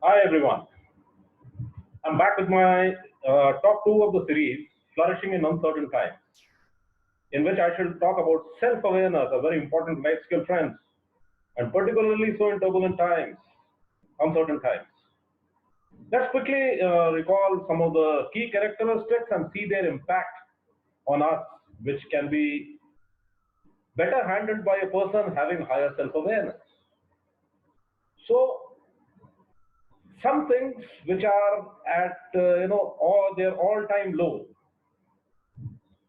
Hi everyone. I'm back with my top two of the series, Flourishing in Uncertain Times, in which I shall talk about self-awareness, a very important life skill, friends, and particularly so in turbulent times, uncertain times. Let's quickly recall some of the key characteristics and see their impact on us, which can be better handled by a person having higher self-awareness. So, some things which are at all their all-time low,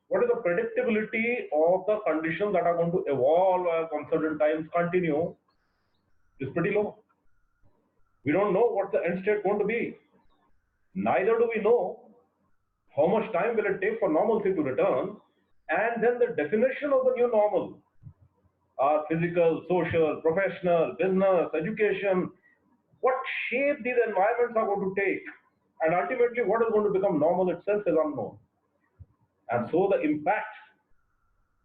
what is the predictability of the conditions that are going to evolve as uncertain times continue is pretty low. We don't know what the end state is going to be. Neither do we know how much time will it take for normalcy to return, and then the definition of the new normal, physical, social, professional, business, education, what shape these environments are going to take, and ultimately what is going to become normal itself is unknown. And so the impact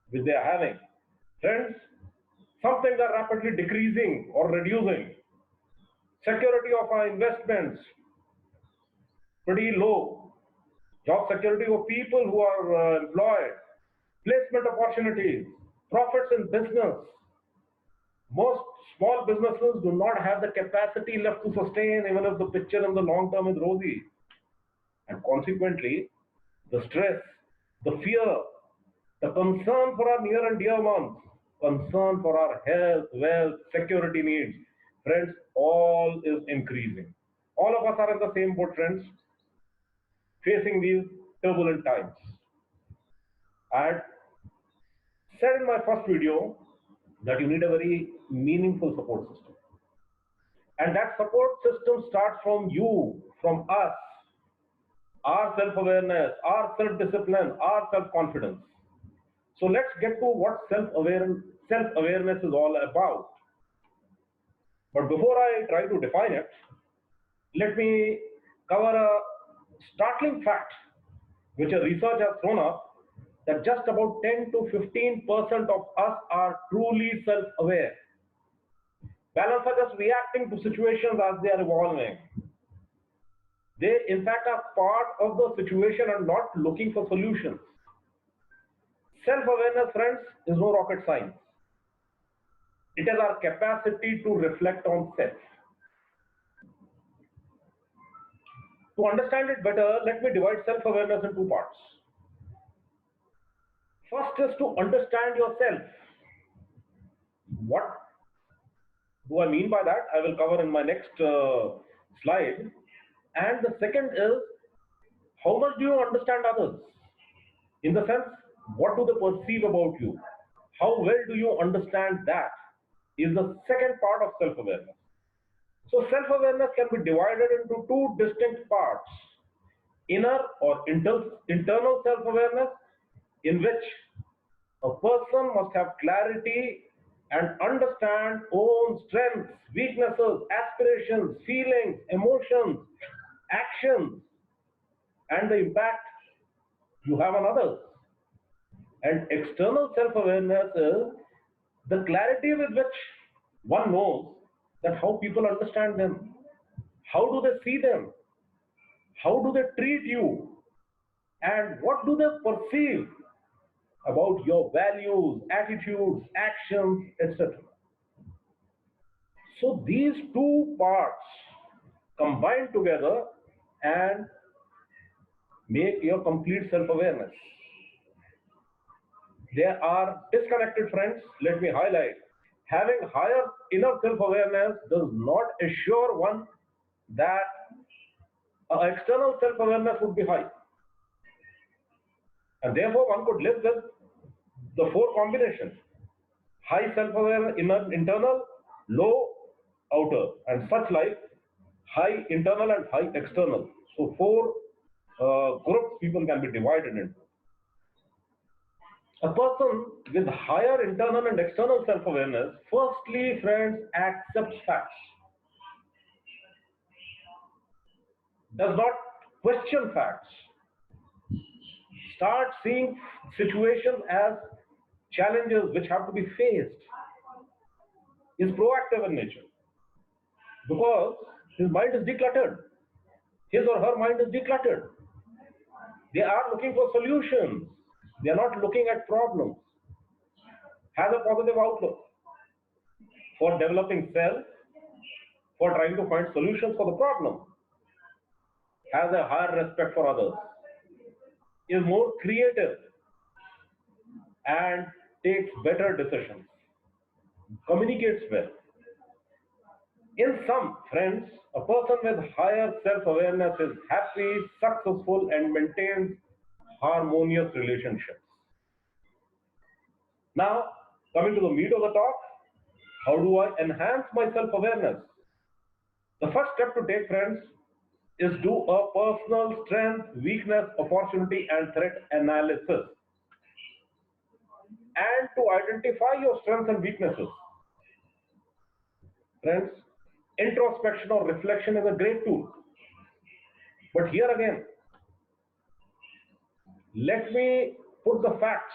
which they are having, friends, some things are rapidly decreasing or reducing. Security of our investments, pretty low. Job security of people who are employed, placement opportunities, profits in business. Most small businesses do not have the capacity left to sustain even if the picture in the long term is rosy. And consequently, the stress, the fear, the concern for our near and dear ones, concern for our health, wealth, security needs, friends, all is increasing. All of us are in the same boat, friends, facing these turbulent times. I had said in my first video that you need a very meaningful support system. And that support system starts from you, from us, our self awareness, our self discipline, our self confidence. So let's get to what self-awareness is all about. But before I try to define it, let me cover a startling fact which a research has thrown up, that just about 10 to 15% of us are truly self-aware. Balance are just reacting to situations as they are evolving. They, in fact, are part of the situation and not looking for solutions. Self-awareness, friends, is no rocket science. It is our capacity to reflect on self. To understand it better, let me divide self-awareness in two parts. First is to understand yourself. What do I mean by that? I will cover in my next slide. And the second is, how much do you understand others? In the sense, what do they perceive about you? How well do you understand that? Is the second part of self-awareness. So self-awareness can be divided into two distinct parts. Inner or internal self-awareness, in which a person must have clarity and understand own strengths, weaknesses, aspirations, feelings, emotions, actions, and the impact you have on others. And external self-awareness is the clarity with which one knows that how people understand them, how do they see them, how do they treat you, and what do they perceive about your values, attitudes, actions, etc. So these two parts combine together and make your complete self-awareness. They are disconnected, friends. Let me highlight. Having higher inner self-awareness does not assure one that external self-awareness would be high. And therefore, one could live with the four combinations: high self-awareness, internal, low, outer, and such like high internal and high external. So, four groups people can be divided into. A person with higher internal and external self-awareness, firstly, friends, accepts facts, does not question facts, start seeing situations as challenges which have to be faced, is proactive in nature. Because His mind is decluttered. His or her mind is decluttered. They are looking for solutions. They are not looking at problems. Has a positive outlook for developing self, for trying to find solutions for the problem. Has a higher respect for others. Is more creative and takes better decisions. Communicates well. In sum, friends, a person with higher self-awareness is happy, successful, and maintains harmonious relationships. Now, coming to the meat of the talk, how do I enhance my self-awareness? The first step to take, friends, is do a personal strength, weakness, opportunity, and threat analysis. And to identify your strengths and weaknesses. Friends, introspection or reflection is a great tool. But here again, let me put the facts.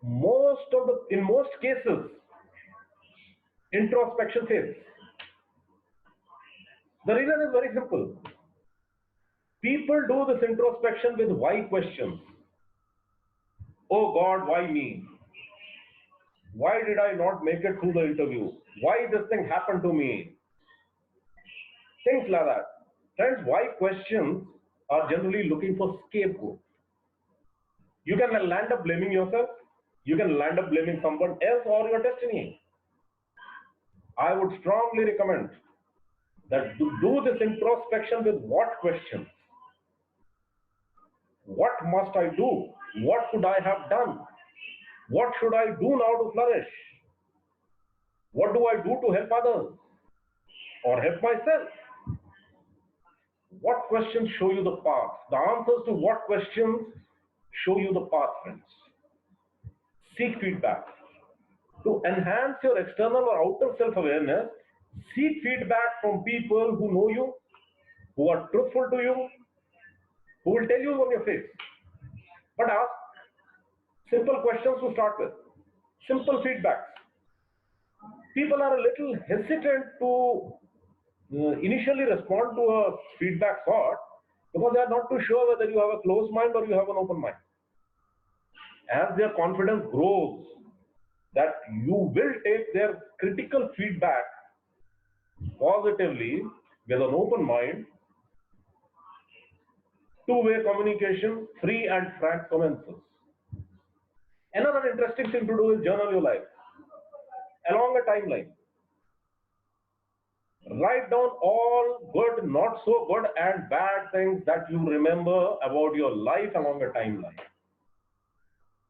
In most cases, introspection fails. The reason is very simple. People do this introspection with why questions. Oh God, why me? Why did I not make it through the interview? Why this thing happened to me? Things like that. Friends, why questions are generally looking for scapegoat. You can land up blaming yourself. You can land up blaming someone else or your destiny. I would strongly recommend that to do this introspection with what questions? What must I do? What could I have done? What should I do now to flourish? What do I do to help others or help myself? What questions show you the path? The answers to what questions show you the path, friends. Seek feedback. To enhance your external or outer self-awareness, seek feedback from people who know you, who are truthful to you, who will tell you on your face. But ask simple questions to start with. Simple feedbacks. People are a little hesitant to initially respond to a feedback sort because they are not too sure whether you have a closed mind or you have an open mind. As their confidence grows, that you will take their critical feedback positively with an open mind, two-way communication, free and frank commences. Another interesting thing to do is journal your life along a timeline. Write down all good, not so good, and bad things that you remember about your life along a timeline.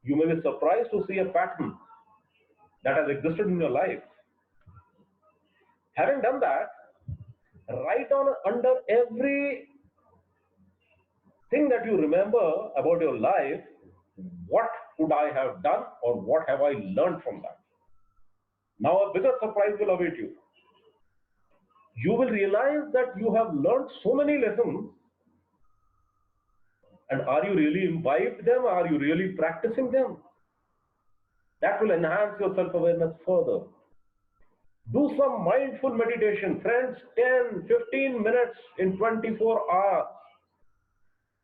You may be surprised to see a pattern that has existed in your life. Having done that, write down under every thing that you remember about your life, what could I have done or what have I learned from that? Now a bigger surprise will await you. You will realize that you have learned so many lessons, and are you really imbibed them? Are you really practicing them? That will enhance your self-awareness further. Do some mindful meditation, friends, 10, 15 minutes in 24 hours.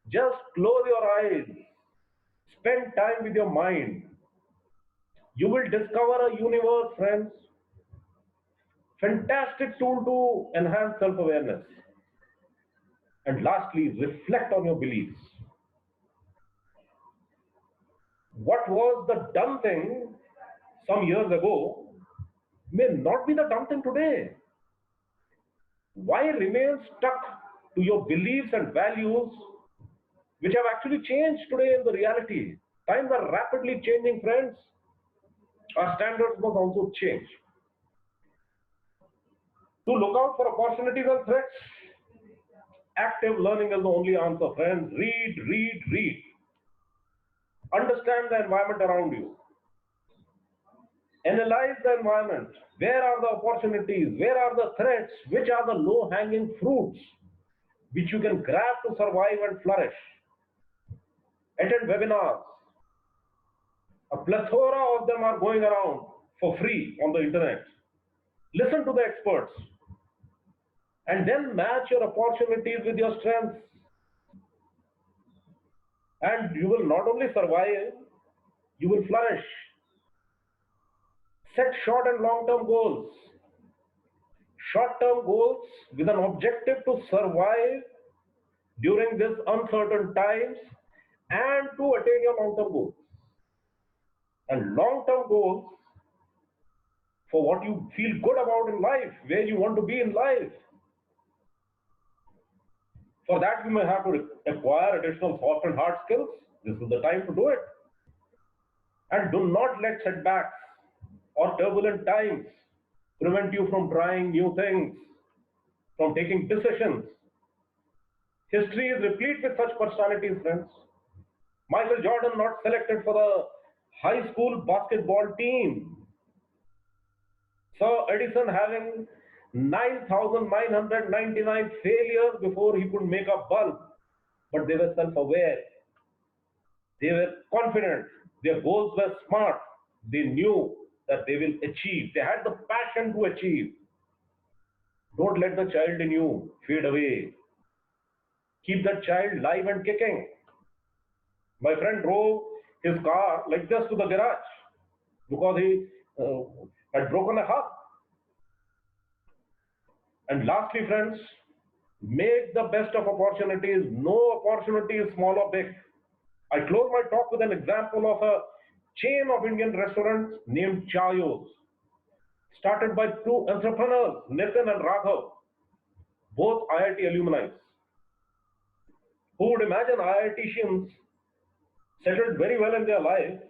Just close your eyes. Spend time with your mind. You will discover a universe, friends. Fantastic tool to enhance self-awareness. And lastly, reflect on your beliefs. What was the dumb thing some years ago may not be the dumb thing today. Why remain stuck to your beliefs and values which have actually changed today in the reality? Times are rapidly changing, friends. Our standards must also change. To look out for opportunities and threats, active learning is the only answer, friends. Read, read, read. Understand the environment around you. Analyze the environment. Where are the opportunities? Where are the threats? Which are the low-hanging fruits which you can grab to survive and flourish? Attend webinars. A plethora of them are going around for free on the internet. Listen to the experts. and then match your opportunities with your strengths, and you will not only survive, you will flourish. Set short and long term goals. Short term goals with an objective to survive during these uncertain times and to attain your long term goals. And long term goals for what you feel good about in life, where you want to be in life. For that, you may have to acquire additional soft and hard skills. This is the time to do it. And do not let setbacks or turbulent times prevent you from trying new things, from taking decisions. History is replete with such personalities, friends. Michael Jordan not selected for the high school basketball team. Sir Edison having 9,999 failures before he could make a bulb. But they were self-aware. They were confident. Their goals were smart. They knew that they will achieve. They had the passion to achieve. Don't let the child in you fade away. Keep that child live and kicking. My friend drove his car like this to the garage because he had broken a hub. And lastly, friends, make the best of opportunities. No opportunity is small or big. I close my talk with an example of a chain of Indian restaurants named Chayos, started by two entrepreneurs, Nitin and Raghav, both IIT alumni. Who would imagine IITians settled very well in their life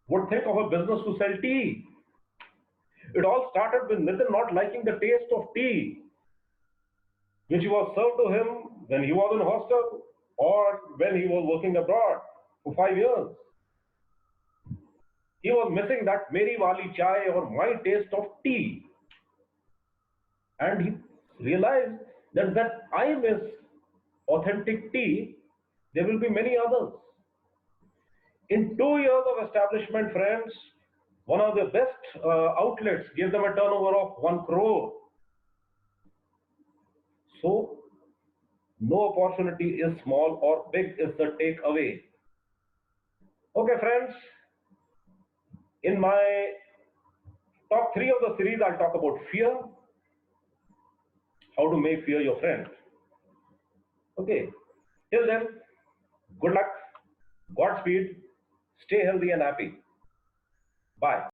would think of a business to sell tea? It all started with Nitin not liking the taste of tea, which was served to him when he was in hostel or when he was working abroad for 5 years. He was missing that Meri Wali chai or my taste of tea. And he realized that I miss authentic tea. There will be many others. In 2 years of establishment, friends, one of the best outlets gave them a turnover of 1 crore. So, no opportunity is small or big is the takeaway. Okay, friends, in my top three of the series, I'll talk about fear, how to make fear your friend. Okay, till then, good luck, Godspeed, stay healthy and happy. Bye.